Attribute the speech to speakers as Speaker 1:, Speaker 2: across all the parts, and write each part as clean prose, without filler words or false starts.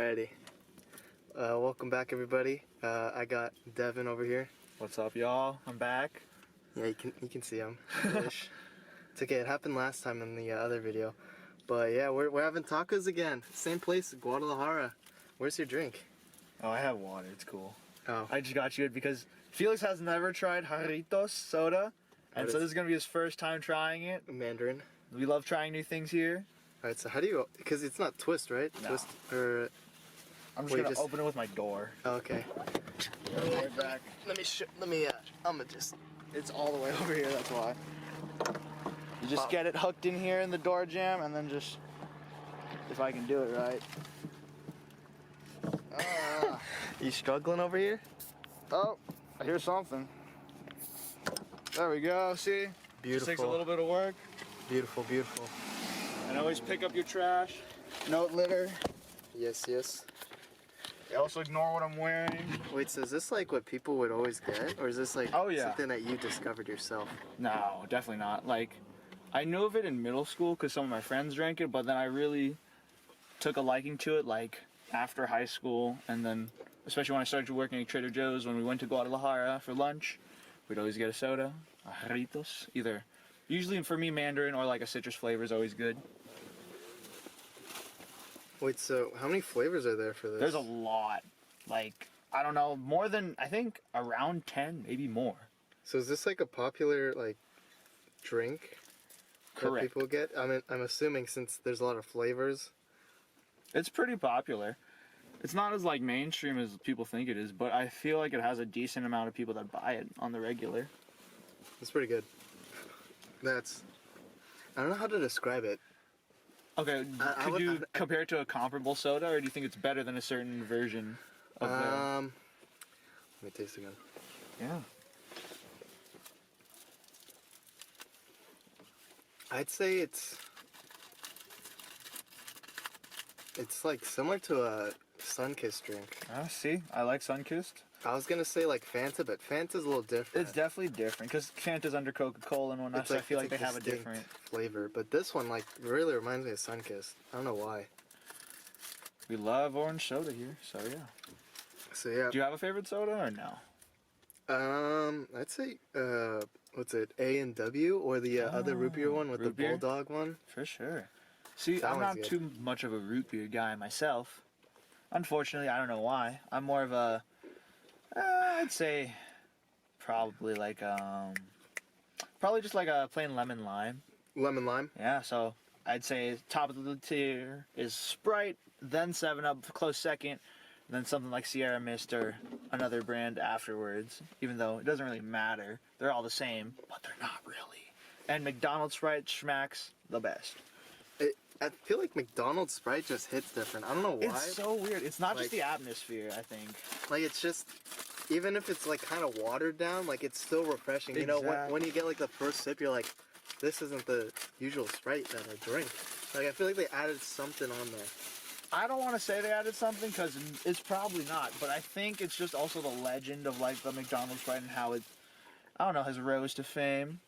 Speaker 1: Alrighty. Welcome back, everybody. I got Devon over here.
Speaker 2: What's up, y'all? I'm back.
Speaker 1: Yeah, you can see him. Ish. It's okay. It happened last time in the other video, but yeah, we're having tacos again. Same place, Guadalajara. Where's your drink?
Speaker 2: Oh, I have water. It's cool.
Speaker 1: Oh,
Speaker 2: I just got you it because Felix has never tried Jarritos soda, and so this is gonna be his first time trying it.
Speaker 1: Mandarin.
Speaker 2: We love trying new things here.
Speaker 1: Alright, so how do you? Because it's not twist, right?
Speaker 2: No.
Speaker 1: Twist or?
Speaker 2: I'm just gonna open it with my door.
Speaker 1: Oh, okay.
Speaker 2: Right back.
Speaker 1: Let me. I'm gonna just.
Speaker 2: It's all the way over here. That's why. You just get it hooked in here in the door jamb, and then just, if I can do it right.
Speaker 1: You struggling over here?
Speaker 2: Oh, I hear something. There we go. See?
Speaker 1: Beautiful.
Speaker 2: Just takes a little bit of work.
Speaker 1: Beautiful, beautiful.
Speaker 2: And always pick up your trash. No litter.
Speaker 1: Yes.
Speaker 2: Also ignore what I'm wearing.
Speaker 1: Wait, so is this like what people would always get? Or is this like something that you discovered yourself?
Speaker 2: No, definitely not. Like, I knew of it in middle school because some of my friends drank it, but then I really took a liking to it like after high school, and then especially when I started working at Trader Joe's, when we went to Guadalajara for lunch, we'd always get a soda, a Jarritos, either. Usually for me, Mandarin or like a citrus flavor is always good.
Speaker 1: Wait, so how many flavors are there for this?
Speaker 2: There's a lot. Like, I don't know, more than, I think, around 10, maybe more.
Speaker 1: So is this like a popular, like, drink?
Speaker 2: Correct.
Speaker 1: That people get? I mean, I'm assuming since there's a lot of flavors.
Speaker 2: It's pretty popular. It's not as, like, mainstream as people think it is, but I feel like it has a decent amount of people that buy it on the regular.
Speaker 1: It's pretty good. I don't know how to describe it.
Speaker 2: Okay, could you compare it to a comparable soda, or do you think it's better than a certain version of
Speaker 1: Let me taste again.
Speaker 2: Yeah.
Speaker 1: I'd say it's like similar to a Sunkist drink.
Speaker 2: See, I like Sunkist.
Speaker 1: I was gonna say like Fanta, but Fanta's a little different.
Speaker 2: It's definitely different because Fanta's under Coca-Cola and whatnot, so I feel like they have a different
Speaker 1: flavor. But this one like really reminds me of Sunkist. I don't know why.
Speaker 2: We love orange soda here, so yeah.
Speaker 1: So yeah.
Speaker 2: Do you have a favorite soda or no?
Speaker 1: I'd say what's it? A&W or the other root beer one with the bulldog one.
Speaker 2: For sure. See, I'm not too much of a root beer guy myself. Unfortunately, I don't know why. I'm more of a I'd say probably like probably just like a plain lemon lime.
Speaker 1: Lemon lime?
Speaker 2: Yeah, so I'd say top of the tier is Sprite, then 7-Up, close second, then something like Sierra Mist or another brand afterwards, even though it doesn't really matter. They're all the same, but they're not really. And McDonald's Sprite schmacks the best.
Speaker 1: I feel like McDonald's Sprite just hits different. I don't know why.
Speaker 2: It's so weird. It's not just the atmosphere, I think.
Speaker 1: Like, it's just, even if it's like kind of watered down, like it's still refreshing.
Speaker 2: Exactly.
Speaker 1: You know, when you get like the first sip, you're like, this isn't the usual Sprite that I drink. Like, I feel like they added something on there.
Speaker 2: I don't want to say they added something because it's probably not, but I think it's just also the legend of like the McDonald's Sprite and how it, I don't know, has rose to fame.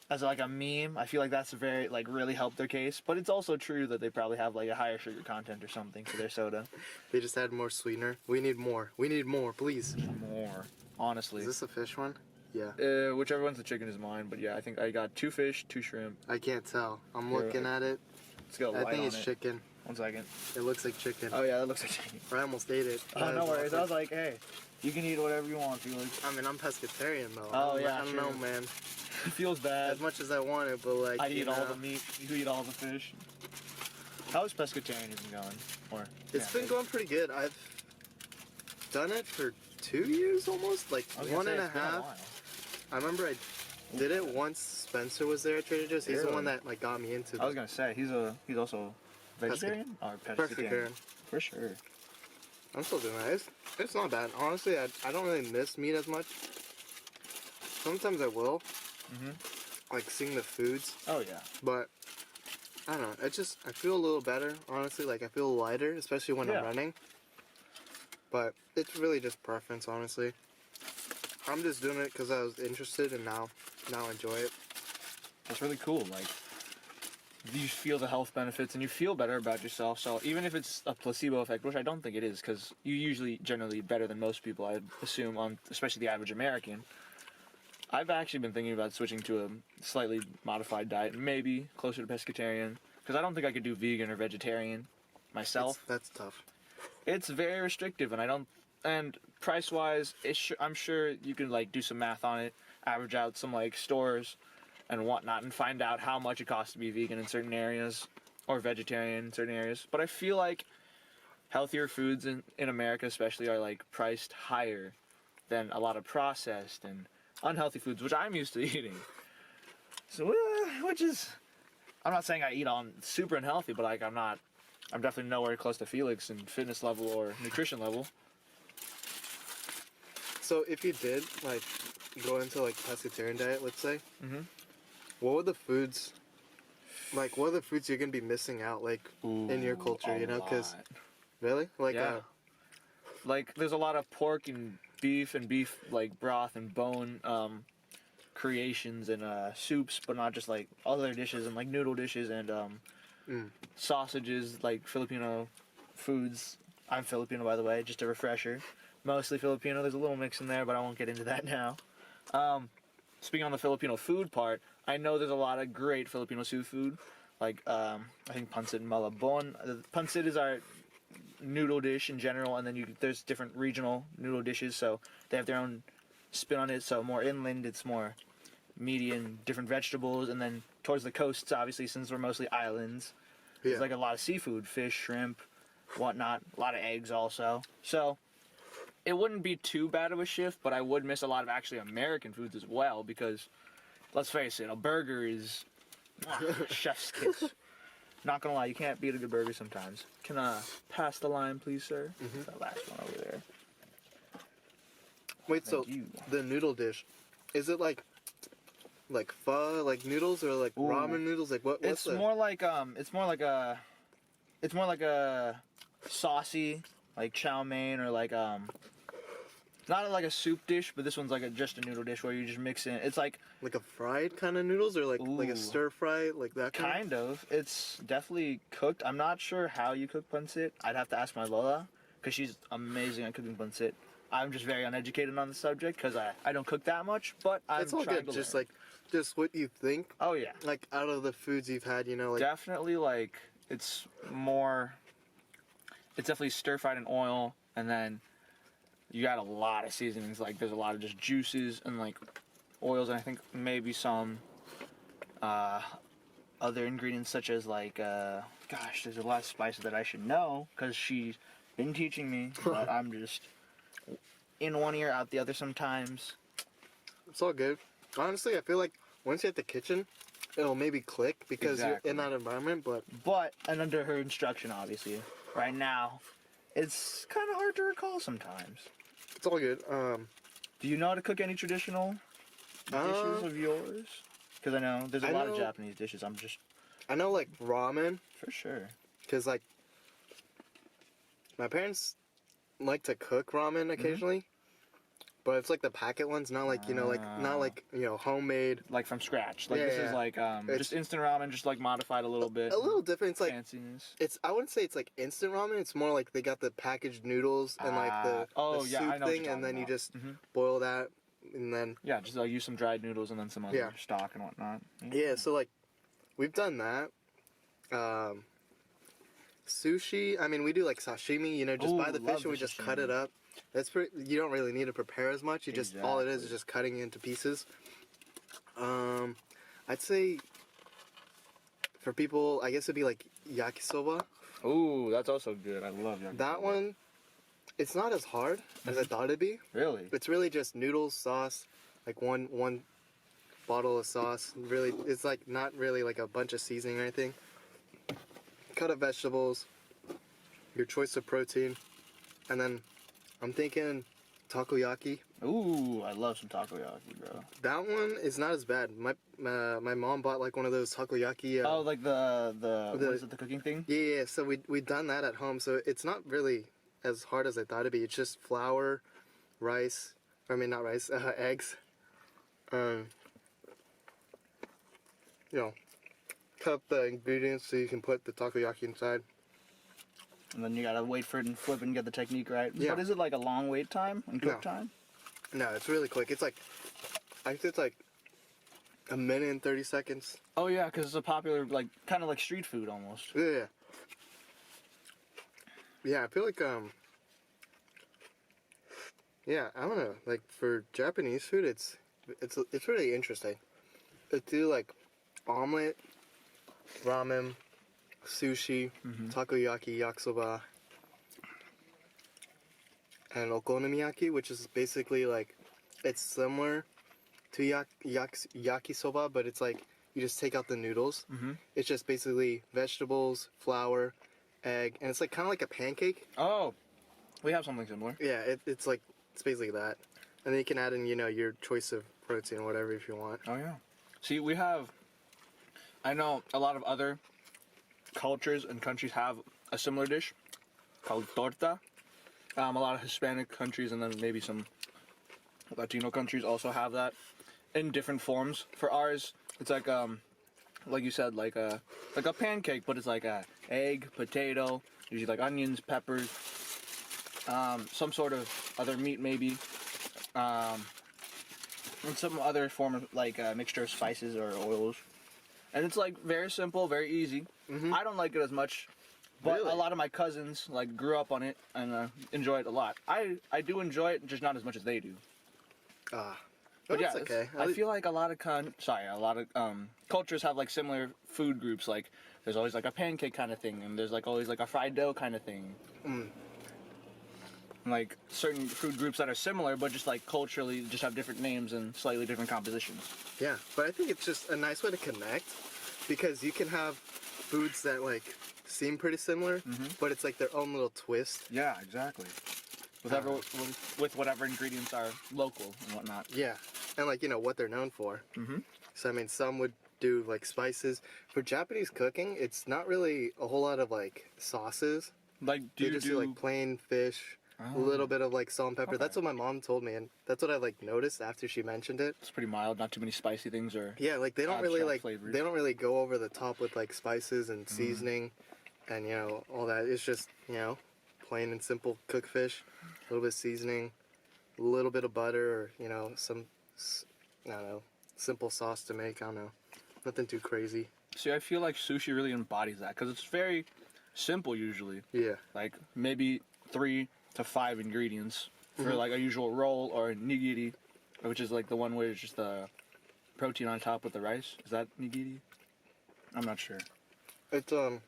Speaker 2: As like a meme, I feel like that's very, like, really helped their case. But it's also true that they probably have like a higher sugar content or something for their soda.
Speaker 1: They just add more sweetener. We need more. We need more, please.
Speaker 2: More, honestly.
Speaker 1: Is this a fish one? Yeah.
Speaker 2: Whichever one's the chicken is mine. But yeah, I think I got 2 fish, 2 shrimp.
Speaker 1: I can't tell. I'm looking at it.
Speaker 2: Let's go.
Speaker 1: I think it's chicken.
Speaker 2: 1 second.
Speaker 1: It looks like chicken.
Speaker 2: Oh yeah, that looks like chicken.
Speaker 1: I almost ate it.
Speaker 2: Oh, no worries. I was like, hey, you can eat whatever you want, Felix.
Speaker 1: I mean, I'm pescatarian though.
Speaker 2: Oh yeah,
Speaker 1: I don't know, man.
Speaker 2: It feels bad.
Speaker 1: As much as I want it, but like
Speaker 2: I eat all the meat. You eat all the fish. How's pescatarianism going?
Speaker 1: It's been going pretty good. I've done it for 2 years almost, like 1.5. I remember I did it once Spencer was there at Trader Joe's. He's the one that like got me into it.
Speaker 2: I was gonna say he's also vegetarian or pescatarian. For sure.
Speaker 1: I'm still doing that. It's not bad. Honestly, I don't really miss meat as much. Sometimes I will. Like seeing the foods.
Speaker 2: Oh yeah.
Speaker 1: But I don't know. I feel a little better, honestly. Like I feel lighter, especially when I'm running. But it's really just preference, honestly. I'm just doing it because I was interested, and now I enjoy it.
Speaker 2: That's really cool. Like you feel the health benefits and you feel better about yourself. So even if it's a placebo effect, which I don't think it is, because you usually generally eat better than most people, I assume, on especially the average American. I've actually been thinking about switching to a slightly modified diet, maybe closer to pescatarian, because I don't think I could do vegan or vegetarian myself.
Speaker 1: That's tough.
Speaker 2: It's very restrictive, and price-wise, I'm sure you can like do some math on it, average out some like stores and whatnot, and find out how much it costs to be vegan in certain areas or vegetarian in certain areas. But I feel like healthier foods in America especially are like priced higher than a lot of processed and unhealthy foods, which I'm used to eating. So, which is, I'm not saying I eat on super unhealthy, but like I'm definitely nowhere close to Felix in fitness level or nutrition level.
Speaker 1: So if you did like go into like pescatarian diet, let's say,
Speaker 2: Mm-hmm.
Speaker 1: what are the foods you're gonna be missing out like in your culture? You know, because really, like,
Speaker 2: yeah. Like there's a lot of pork and beef like broth and bone creations and soups, but not just like other dishes and like noodle dishes and sausages, like Filipino foods. I'm Filipino, by the way, just a refresher. Mostly Filipino. There's a little mix in there, but I won't get into that now. Speaking on the Filipino food part, I know there's a lot of great Filipino seafood, like I think pancit and malabon. Pancit is our noodle dish in general, and then there's different regional noodle dishes, so they have their own spin on it. So more inland, it's more meaty and different vegetables, and then towards the coasts, obviously, since we're mostly islands, there's like a lot of seafood, fish, shrimp, whatnot, a lot of eggs also. So it wouldn't be too bad of a shift, but I would miss a lot of actually American foods as well, because let's face it, a burger is chef's kiss. Not gonna lie, you can't beat a good burger sometimes. Can I pass the line, please, sir?
Speaker 1: Mm-hmm.
Speaker 2: That last one over there.
Speaker 1: Wait,
Speaker 2: Thank
Speaker 1: so
Speaker 2: you.
Speaker 1: the noodle dish, is it like pho, like noodles, or like ramen noodles? Like what's
Speaker 2: It's more like a saucy, like chow mein, or like not like a soup dish, but this one's like just a noodle dish where you just mix in. It's like
Speaker 1: a fried kind of noodles, or like a stir fry, like that
Speaker 2: kind of. It's definitely cooked. I'm not sure how you cook pancit. I'd have to ask my Lola, because she's amazing at cooking pancit. I'm just very uneducated on the subject because I don't cook that much, but I'm
Speaker 1: It's all
Speaker 2: trying
Speaker 1: good.
Speaker 2: to
Speaker 1: Just
Speaker 2: learn.
Speaker 1: just what you think.
Speaker 2: Oh yeah,
Speaker 1: Like out of the foods you've had, you know, like
Speaker 2: definitely like it's definitely stir fried in oil, and then you got a lot of seasonings. Like there's a lot of just juices and like oils, and I think maybe some other ingredients such as like gosh, there's a lot of spices that I should know because she's been teaching me, but I'm just in one ear out the other sometimes.
Speaker 1: it's all good. Honestly, I feel like once you're at the kitchen, it'll maybe click because you're in that environment.
Speaker 2: But and under her instruction, obviously. Right now, it's kind of hard to recall sometimes.
Speaker 1: It's all good.
Speaker 2: Do you know how to cook any traditional dishes of yours? Because I know there's a lot of Japanese dishes.
Speaker 1: I know like ramen,
Speaker 2: For sure.
Speaker 1: because like my parents like to cook ramen occasionally, but it's like the packet ones, not like homemade.
Speaker 2: Like from scratch. Like
Speaker 1: Yeah,
Speaker 2: this
Speaker 1: yeah.
Speaker 2: is like just instant ramen, just like modified a little bit.
Speaker 1: A little different. It's like
Speaker 2: fanciness.
Speaker 1: I wouldn't say it's like instant ramen. It's more like they got the packaged noodles and like the soup
Speaker 2: I know what
Speaker 1: thing,
Speaker 2: you're
Speaker 1: and then you
Speaker 2: talking
Speaker 1: just boil that, and then
Speaker 2: Yeah, just use some dried noodles and then some other stock and whatnot.
Speaker 1: yeah. So like we've done that. Sushi. I mean, we do like sashimi. You know, just buy the fish and we just cut it up. That's pretty. You don't really need to prepare as much. You just all it is just cutting it into pieces. I'd say for people, I guess it'd be like yakisoba.
Speaker 2: Ooh, that's also good. I love yakisoba.
Speaker 1: That one, it's not as hard as I thought it'd be.
Speaker 2: Really?
Speaker 1: It's really just noodles, sauce, like one bottle of sauce. Really, it's like not really like a bunch of seasoning or anything. Cut up vegetables, your choice of protein, and then I'm thinking takoyaki.
Speaker 2: Ooh, I love some takoyaki, bro.
Speaker 1: That one is not as bad. My mom bought like one of those takoyaki.
Speaker 2: Oh, like the what is it, the cooking thing?
Speaker 1: Yeah. So we done that at home. So it's not really as hard as I thought it'd be. It's just flour, rice. I mean not rice, eggs. You know, cut up the ingredients so you can put the takoyaki inside.
Speaker 2: And then you gotta wait for it and flip and get the technique right.
Speaker 1: Yeah.
Speaker 2: But is it like a long wait time and cook time?
Speaker 1: No, it's really quick. It's like, I think it's like a minute and 30 seconds.
Speaker 2: Oh yeah, because it's a popular, like, kind of like street food almost.
Speaker 1: Yeah. Yeah, I feel like, yeah, I don't know. Like, for Japanese food, it's really interesting. They do, like, omelet, ramen, sushi, takoyaki, yakisoba, and okonomiyaki, which is basically, like, it's similar to yakisoba, but it's like, you just take out the noodles. It's just basically vegetables, flour, egg, and it's like kind of like a pancake.
Speaker 2: Oh, we have something similar.
Speaker 1: Yeah, it's like, it's basically that. And then you can add in, your choice of protein or whatever if you want.
Speaker 2: Oh yeah. See, I know a lot of other cultures and countries have a similar dish called torta. A lot of Hispanic countries and then maybe some Latino countries also have that in different forms. For ours, it's like you said, like a pancake, but it's like a egg, potato, usually like onions, peppers, some sort of other meat maybe, and some other form of like a mixture of spices or oils. And it's like very simple, very easy. I don't like it as much, but
Speaker 1: Really?
Speaker 2: a lot of my cousins like grew up on it and enjoy it a lot. I do enjoy it, just not as much as they do. But yeah,
Speaker 1: okay.
Speaker 2: I feel like a lot of cultures have like similar food groups. Like there's always like a pancake kind of thing, and there's like always like a fried dough kind of thing. Like certain food groups that are similar, but just like culturally, just have different names and slightly different compositions.
Speaker 1: Yeah, but I think it's just a nice way to connect, because you can have foods that like seem pretty similar, but it's like their own little twist.
Speaker 2: Yeah, exactly. With whatever ingredients are local and whatnot.
Speaker 1: Yeah, and like what they're known for. So I mean, some would do like spices. For Japanese cooking, it's not really a whole lot of like sauces.
Speaker 2: Like
Speaker 1: They just do like plain fish, a little bit of like salt and pepper.
Speaker 2: Okay.
Speaker 1: That's what my mom told me, and that's what I like noticed after she mentioned it.
Speaker 2: It's pretty mild, not too many spicy things or
Speaker 1: Yeah, like they don't really
Speaker 2: abstract
Speaker 1: like
Speaker 2: flavors.
Speaker 1: they don't really go over the top with like spices and seasoning, and all that. It's just plain and simple cooked fish, a little bit of seasoning, a little bit of butter, or some I don't know, simple sauce to make. I don't know, nothing too crazy.
Speaker 2: See, I feel like sushi really embodies that because it's very simple usually.
Speaker 1: Yeah.
Speaker 2: Like maybe 3 to 5 ingredients for like a usual roll or a nigiri, which is like the one where it's just the protein on top with the rice. Is that nigiri? I'm not sure.
Speaker 1: It's you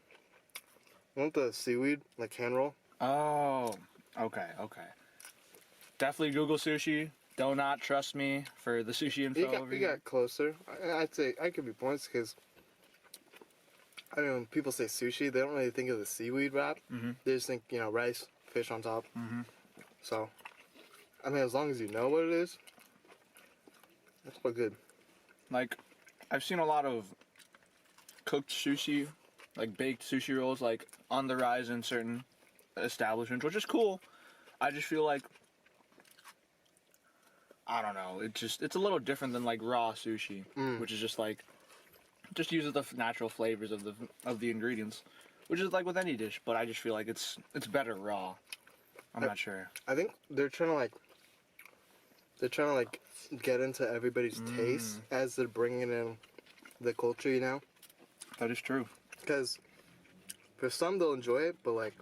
Speaker 1: want the seaweed like hand roll?
Speaker 2: Oh, okay. Definitely Google sushi. Do not trust me for the sushi info over
Speaker 1: You
Speaker 2: here.
Speaker 1: got closer. I'd say I could be points because I mean when people say sushi, they don't really think of the seaweed wrap. They just think rice, fish on top. So, I mean, as long as you know what it is, that's quite good.
Speaker 2: Like, I've seen a lot of cooked sushi, like baked sushi rolls, like on the rise in certain establishments, which is cool. I just feel like, I don't know, it's a little different than like raw sushi, which is just like, just uses the natural flavors of the ingredients, which is like with any dish. But I just feel like it's better raw. I'm not sure.
Speaker 1: I think they're trying to like get into everybody's taste as they're bringing in the culture,
Speaker 2: That is true.
Speaker 1: Because for some they'll enjoy it, but like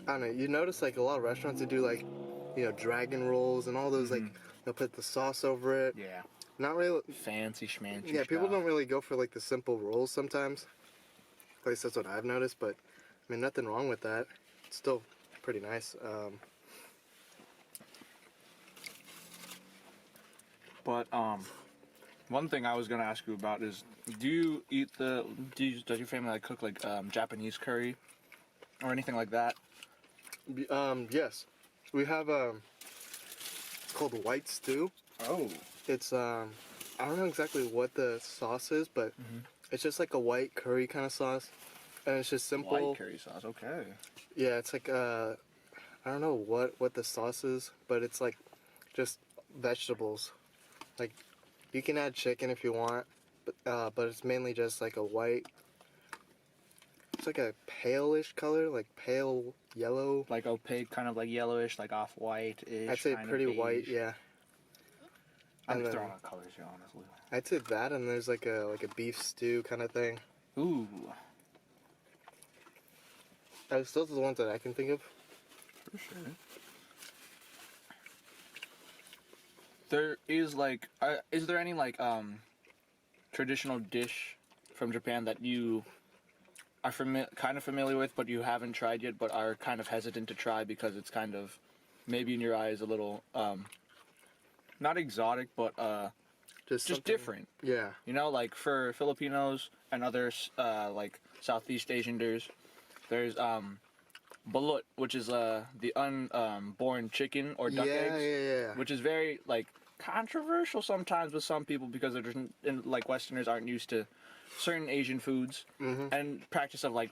Speaker 1: I don't know, you notice like a lot of restaurants that do like dragon rolls and all those like they'll put the sauce over it.
Speaker 2: Yeah.
Speaker 1: Not really.
Speaker 2: Fancy schmancy.
Speaker 1: Yeah, people
Speaker 2: stuff.
Speaker 1: don't really go for like the simple rolls sometimes. At least that's what I've noticed. But I mean, nothing wrong with that. It's still pretty nice.
Speaker 2: But one thing I was gonna ask you about is, does your family like cook like Japanese curry or anything like that?
Speaker 1: Yes, we have it's called white stew.
Speaker 2: Oh.
Speaker 1: It's I don't know exactly what the sauce is, but it's just like a white curry kind of sauce, and it's just simple.
Speaker 2: White curry sauce. Okay.
Speaker 1: Yeah, it's like I don't know what the sauce is, but it's like just vegetables. Like you can add chicken if you want, but it's mainly just like a white It's like a palish color, like pale yellow.
Speaker 2: Like opaque, kind of like yellowish, like off-white-ish.
Speaker 1: I'd say pretty white, yeah.
Speaker 2: I'm
Speaker 1: And
Speaker 2: just
Speaker 1: then-
Speaker 2: throwing out colors here, honestly.
Speaker 1: I'd say that, and there's like a beef stew kind of thing.
Speaker 2: Ooh.
Speaker 1: Those are the ones that I can think of.
Speaker 2: For sure. There is like, is there any like traditional dish from Japan that you are kind of familiar with, but you haven't tried yet, but are kind of hesitant to try because it's kind of maybe in your eyes a little not exotic, but just
Speaker 1: something-
Speaker 2: different.
Speaker 1: Yeah.
Speaker 2: You know, like for Filipinos and others like Southeast Asian dish, there's balut, which is the unborn chicken or duck eggs,
Speaker 1: Yeah.
Speaker 2: which is very like controversial sometimes with some people because they're just like Westerners aren't used to certain Asian foods, and practice of like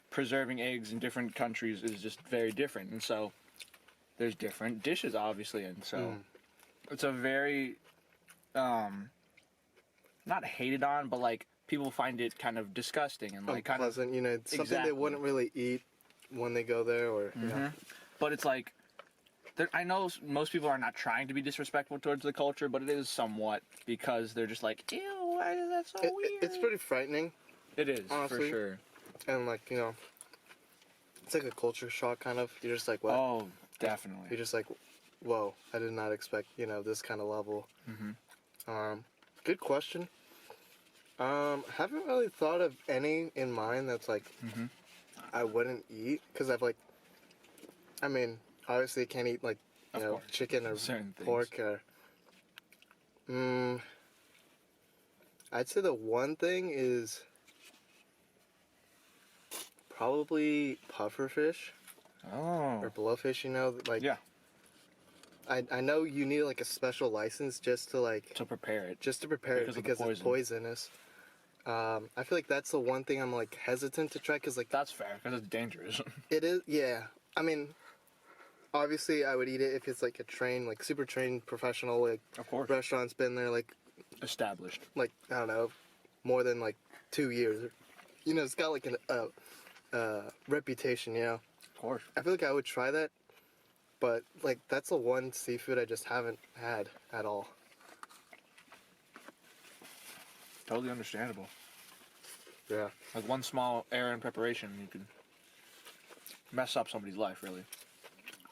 Speaker 2: preserving eggs in different countries is just very different, and so there's different dishes obviously, and so it's a very not hated on, but like people find it kind of disgusting and like kind of
Speaker 1: Unpleasant, you know, it's something
Speaker 2: Exactly.
Speaker 1: they wouldn't really eat when they go there, or you know.
Speaker 2: But it's like, I know most people are not trying to be disrespectful towards the culture, but it is somewhat because they're just like, ew, why is that so weird?
Speaker 1: It's pretty frightening,
Speaker 2: It is,
Speaker 1: honestly.
Speaker 2: for sure.
Speaker 1: and like, you know, it's like a culture shock kind of. You're just like, what?
Speaker 2: Oh, definitely.
Speaker 1: You're just like, whoa, I did not expect, you know, this kind of level. Good question. Haven't really thought of any in mind that's like I wouldn't eat, because I've like, I mean, obviously I can't eat like, you
Speaker 2: Of
Speaker 1: know,
Speaker 2: course.
Speaker 1: chicken or
Speaker 2: Certain things.
Speaker 1: pork or. I'd say the one thing is probably pufferfish
Speaker 2: Oh.
Speaker 1: or blowfish. You know, like
Speaker 2: Yeah,
Speaker 1: I know you need like a special license just to like
Speaker 2: to prepare it.
Speaker 1: just to prepare
Speaker 2: Because
Speaker 1: it
Speaker 2: of the
Speaker 1: because it's
Speaker 2: poison.
Speaker 1: poisonous. I feel like that's the one thing I'm like hesitant to try, because like
Speaker 2: That's fair, because it's dangerous.
Speaker 1: it is. Yeah, I mean, obviously I would eat it if it's like a trained, like super trained professional, like
Speaker 2: Of course.
Speaker 1: restaurant's been there like
Speaker 2: Established.
Speaker 1: I don't know, more than like 2 years. You know, it's got like a reputation. You know,
Speaker 2: Of course.
Speaker 1: I feel like I would try that, but like that's the one seafood I just haven't had at all.
Speaker 2: Totally understandable.
Speaker 1: Yeah.
Speaker 2: Like one small error in preparation, you can mess up somebody's life, really.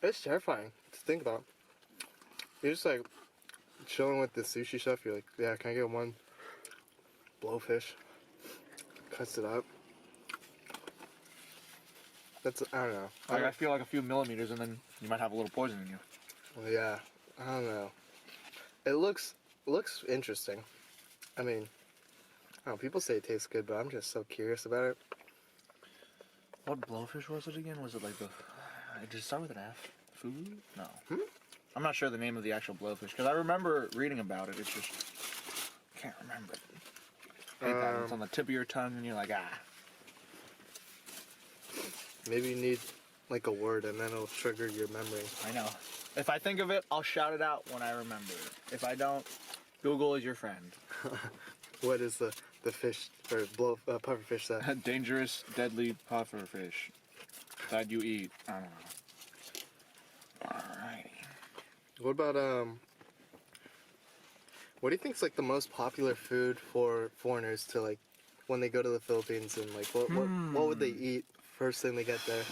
Speaker 1: It's terrifying to think about. You're just like chilling with the sushi chef. You're like, yeah, can I get one blowfish? Cuts it up. That's, I don't know.
Speaker 2: Like, I feel like a few millimeters, and then you might have a little poison in you.
Speaker 1: Well, yeah, I don't know. It looks interesting. I mean, I don't know, people say it tastes good, but I'm just so curious about it.
Speaker 2: What blowfish was it again? Was it like the... Did it start with an F? Food? No. I'm not sure the name of the actual blowfish, because I remember reading about it. It's just... Can't remember. I hate that when it's on the tip of your tongue, and you're like, ah.
Speaker 1: Maybe you need like a word, and then it'll trigger your memory.
Speaker 2: I know. If I think of it, I'll shout it out when I remember it. If I don't, Google is your friend.
Speaker 1: What is the fish or pufferfish that?
Speaker 2: Dangerous, deadly pufferfish that you eat. I don't know. Alrighty.
Speaker 1: What about what do you think's like the most popular food for foreigners to like when they go to the Philippines, and like what would they eat first thing they get there?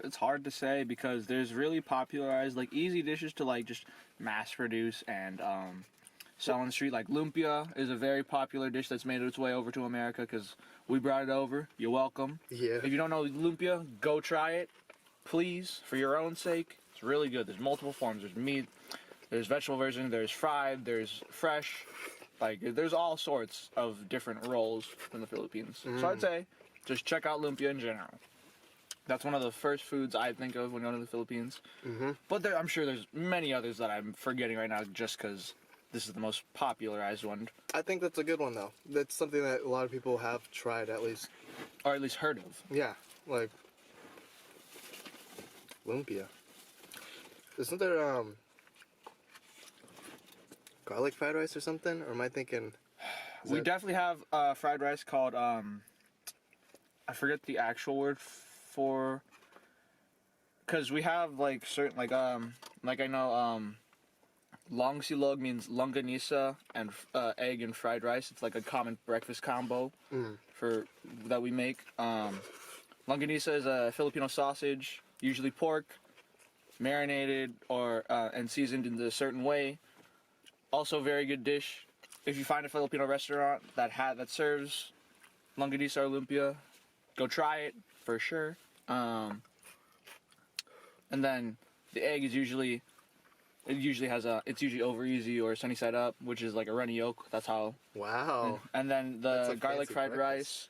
Speaker 2: It's hard to say because there's really popularized like easy dishes to like just mass produce and sell on the street. Like lumpia is a very popular dish that's made its way over to America because we brought it over. You're welcome.
Speaker 1: Yeah.
Speaker 2: If you don't know lumpia, go try it, please, for your own sake. It's really good. There's multiple forms. There's meat, there's vegetable version, there's fried, there's fresh. Like there's all sorts of different rolls in the Philippines. So I'd say just check out lumpia in general. That's one of the first foods I think of when going to the Philippines. But I'm sure there's many others that I'm forgetting right now just because this is the most popularized one.
Speaker 1: I think that's a good one though. That's something that a lot of people have tried at least.
Speaker 2: Or at least heard of.
Speaker 1: Yeah, like lumpia. Isn't there garlic fried rice or something? Or am I thinking?
Speaker 2: We definitely have fried rice called, I I forget the actual word for, because we have like certain like I know long silog means longanisa and egg and fried rice. It's like a common breakfast combo for that we make. Longanisa is a Filipino sausage, usually pork, marinated or and seasoned in a certain way. Also, a very good dish. If you find a Filipino restaurant that serves longanisa or lumpia, go try it for sure. And then the egg is usually it's usually over easy or sunny side up, which is like a runny yolk. That's how.
Speaker 1: Wow.
Speaker 2: And then the garlic fried rice.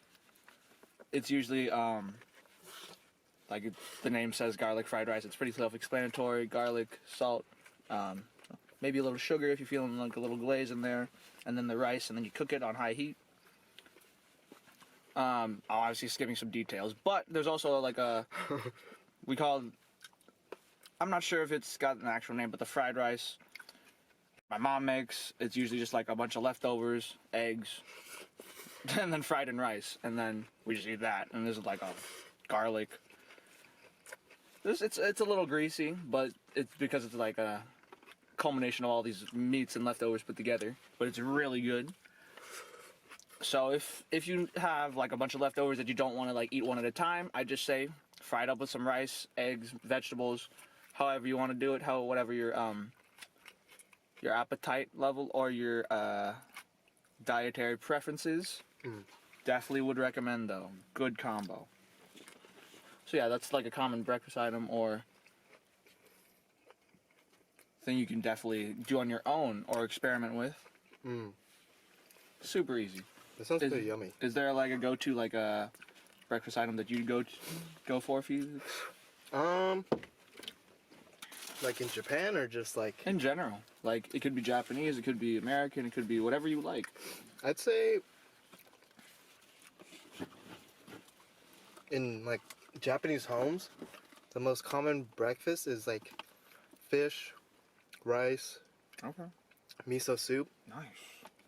Speaker 2: It's usually the name says garlic fried rice. It's pretty self-explanatory. Garlic, salt, maybe a little sugar if you're feeling like a little glaze in there, and then the rice, and then you cook it on high heat. I'm obviously skipping some details, but there's also like I'm not sure if it's got an actual name, but the fried rice my mom makes, it's usually just like a bunch of leftovers, eggs, and then fried in rice, and then we just eat that. And there's like a garlic. It's a little greasy, but it's because it's like a culmination of all these meats and leftovers put together. But it's really good. So if you have like a bunch of leftovers that you don't want to like eat one at a time, I just say fry it up with some rice, eggs, vegetables, however you want to do it, whatever your appetite level or your dietary preferences. Definitely would recommend though. Good combo. So yeah, that's like a common breakfast item or thing you can definitely do on your own or experiment with. Super easy.
Speaker 1: That sounds pretty yummy.
Speaker 2: Is there like a go-to like a breakfast item that you'd go for if you?
Speaker 1: Like in Japan or just like
Speaker 2: in general? Like it could be Japanese, it could be American, it could be whatever you like.
Speaker 1: I'd say in like Japanese homes, the most common breakfast is like fish, rice, miso soup.
Speaker 2: Nice.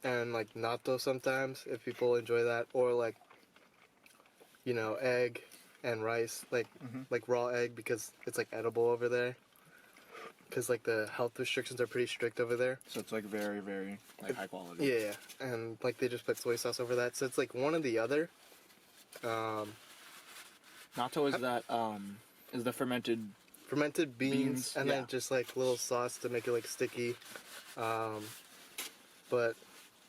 Speaker 1: And like natto sometimes if people enjoy that, or like egg and rice, like raw egg because it's like edible over there. Because like the health restrictions are pretty strict over there.
Speaker 2: So it's like very, very like high quality.
Speaker 1: Yeah, and like they just put soy sauce over that, so it's like one or the other.
Speaker 2: Natto is is the fermented
Speaker 1: beans and then just like little sauce to make it like sticky. But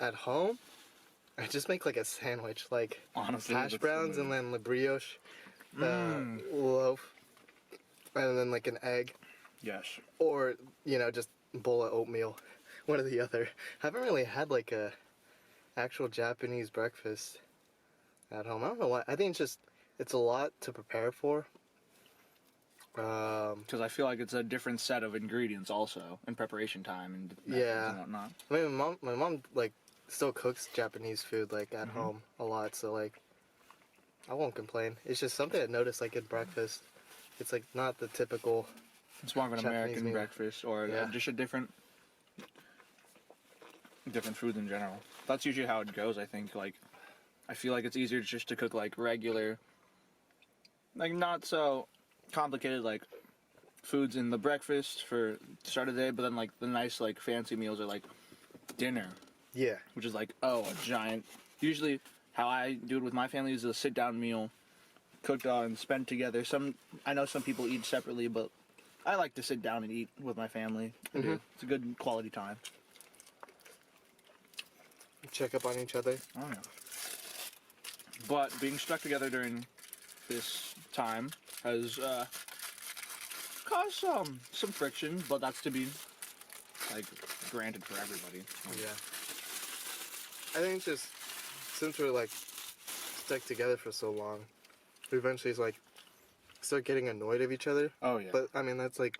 Speaker 1: at home, I just make like a sandwich, like
Speaker 2: honestly,
Speaker 1: hash browns and then the brioche loaf, and then like an egg.
Speaker 2: Yes.
Speaker 1: Or just a bowl of oatmeal, one or the other. I haven't really had like a actual Japanese breakfast at home. I don't know why. I think it's a lot to prepare for.
Speaker 2: Because I feel like it's a different set of ingredients also in preparation time and and whatnot.
Speaker 1: I mean, my mom like still cooks Japanese food like at home a lot, so like I won't complain. It's just something I noticed like in breakfast. It's like not the typical.
Speaker 2: It's more of an
Speaker 1: Japanese
Speaker 2: American
Speaker 1: meal.
Speaker 2: breakfast or just a different food in general. That's usually how it goes, I think. Like, I feel like it's easier just to cook like regular, like not so complicated like foods in the breakfast for the start of the day, but then like the nice like fancy meals are like dinner.
Speaker 1: Yeah.
Speaker 2: Which is like a giant. Usually, how I do it with my family is a sit-down meal, cooked and spent together. I know some people eat separately, but I like to sit down and eat with my family. It's a good quality time.
Speaker 1: Check up on each other.
Speaker 2: Oh yeah. But being stuck together during this time has caused some friction, but that's to be like granted for everybody.
Speaker 1: Yeah. I think it's just since we're like stuck together for so long, we eventually like start getting annoyed of each other.
Speaker 2: Oh yeah.
Speaker 1: But I mean that's like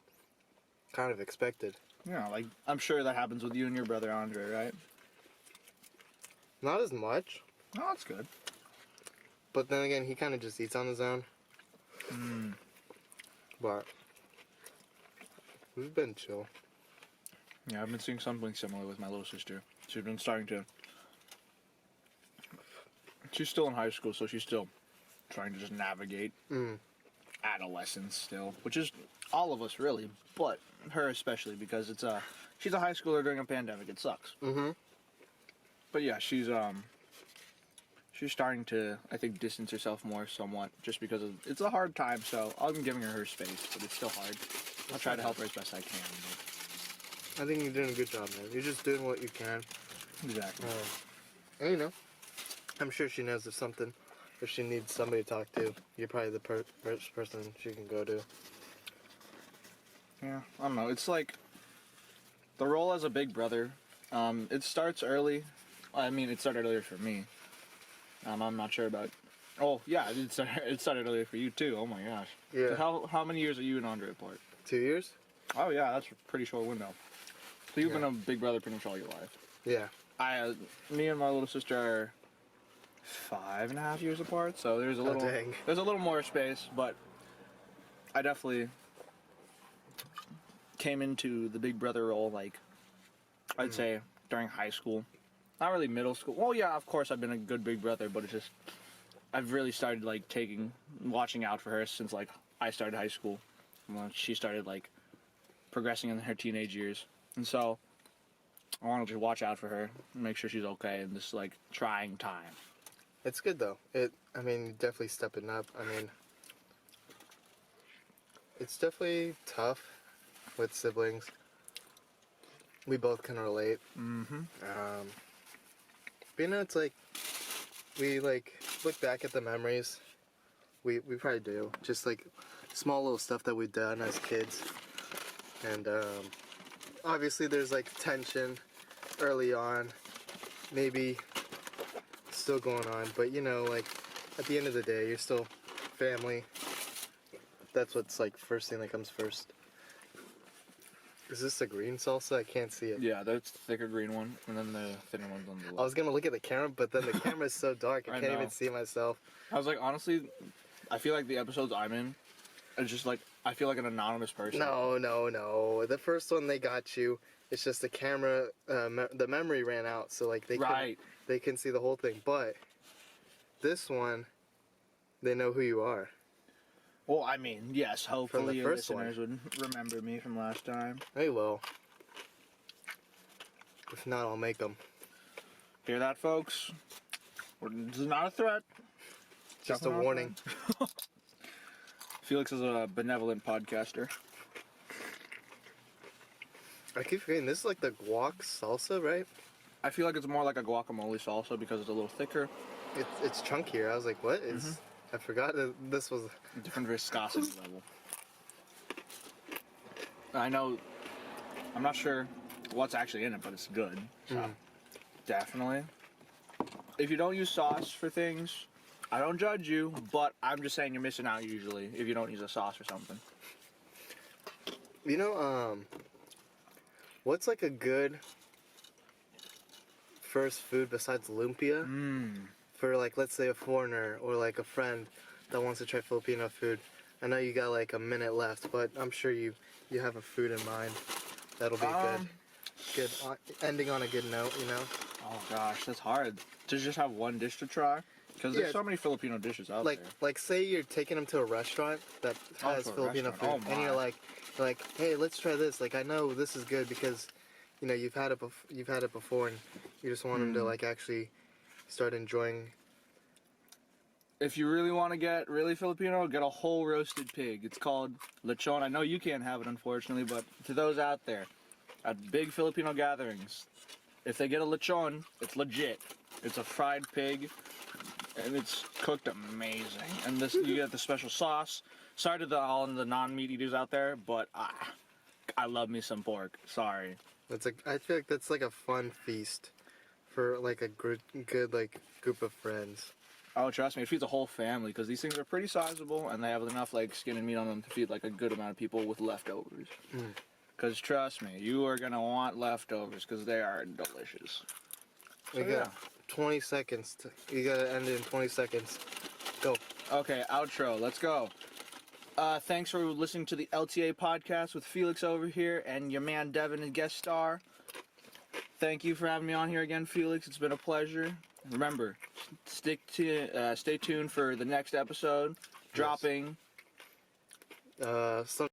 Speaker 1: kind of expected.
Speaker 2: Yeah, like I'm sure that happens with you and your brother Andre, right?
Speaker 1: Not as much.
Speaker 2: Oh, that's good.
Speaker 1: But then again, he kind of just eats on his own. But we've been chill.
Speaker 2: Yeah, I've been seeing something similar with my little sister. She's been starting to. She's still in high school, so she's still trying to just navigate adolescence still, which is all of us really, but her especially because she's a high schooler during a pandemic. It sucks. But yeah, she's starting to, I think, distance herself more somewhat just because it's a hard time. So I'm giving her space, but it's still hard. I'll try to help her as best I can.
Speaker 1: I think you're doing a good job, man. You're just doing what you can.
Speaker 2: Exactly.
Speaker 1: And, you know, I'm sure she knows if she needs somebody to talk to, you're probably the first person she can go to.
Speaker 2: Yeah, I don't know. It's like the role as a big brother. It starts early. I mean, it started earlier for me. I'm not sure about. Oh yeah, it started earlier for you too. Oh my gosh.
Speaker 1: Yeah.
Speaker 2: So how many years are you and Andre apart?
Speaker 1: 2 years?
Speaker 2: Oh yeah, that's a pretty short window. So you've been a big brother pretty much all your life.
Speaker 1: Yeah.
Speaker 2: Me and my little sister are 5.5 years apart, so there's a little more space, but I definitely came into the big brother role like I'd say during high school. Not really middle school. Well, yeah, of course I've been a good big brother, but it's just I've really started like watching out for her since like I started high school. When she started like progressing in her teenage years, and so I want to just watch out for her, and make sure she's okay in this like trying time.
Speaker 1: It's good though. Definitely stepping up. It's definitely tough with siblings. We both can relate. But it's like we like look back at the memories. We probably do. Just like small little stuff that we've done as kids. And obviously there's like tension early on. Maybe still going on, but like at the end of the day you're still family. That's what's like first thing that comes first. Is this a green salsa? I can't see it.
Speaker 2: Yeah, that's the thicker green one, and then the thinner one's on the left.
Speaker 1: I was gonna look at the camera, but then the camera is so dark I can't even see myself.
Speaker 2: I was like, honestly, I feel like the episodes I'm in, it's just like I feel like an anonymous person.
Speaker 1: No. The first one they got you. It's just the camera, the memory ran out, so like they can see the whole thing. But this one, they know who you are.
Speaker 2: Well, I mean, yes. Hopefully, your listeners would remember me from last time.
Speaker 1: They will. If not, I'll make them.
Speaker 2: Hear that, folks? This is not a threat.
Speaker 1: Just a warning.
Speaker 2: Felix is a benevolent podcaster.
Speaker 1: I keep forgetting, this is like the guac salsa, right?
Speaker 2: I feel like it's more like a guacamole salsa because it's a little thicker.
Speaker 1: It's chunkier. I was like, what is... I forgot that this was...
Speaker 2: A different viscosity level. I know... I'm not sure what's actually in it, but it's good. So, definitely. If you don't use sauce for things, I don't judge you, but I'm just saying you're missing out usually if you don't use a sauce or something.
Speaker 1: You know, what's like a good first food besides lumpia? For like, let's say a foreigner or like a friend that wants to try Filipino food. I know you got like a minute left, but I'm sure you have a food in mind that'll be good ending on a good note, you know?
Speaker 2: Oh gosh, that's hard to just have one dish to try because there's so many Filipino dishes out there.
Speaker 1: Like say you're taking them to a restaurant that has Filipino food, and you're like, hey, let's try this. Like I know this is good because, you know, you've had it before, and you just want them to like actually start enjoying.
Speaker 2: If you really want to get really Filipino, get a whole roasted pig. It's called lechon. I know you can't have it, unfortunately, but to those out there, at big Filipino gatherings, if they get a lechon, it's legit. It's a fried pig, and it's cooked amazing. And this, you get the special sauce. Sorry to all the non-meat eaters out there, but I love me some pork. Sorry.
Speaker 1: I feel like that's like a fun feast for like a good like group of friends.
Speaker 2: Oh, trust me, it feeds a whole family because these things are pretty sizable and they have enough like skin and meat on them to feed like a good amount of people with leftovers. Because trust me, you are gonna want leftovers because they are delicious.
Speaker 1: We got 20 seconds. You gotta end it in 20 seconds. Go.
Speaker 2: Okay, outro. Let's go. Thanks for listening to the LTA podcast with Felix over here and your man Devon, and guest star. Thank you for having me on here again, Felix. It's been a pleasure. remember, stay tuned for the next episode dropping.
Speaker 1: Some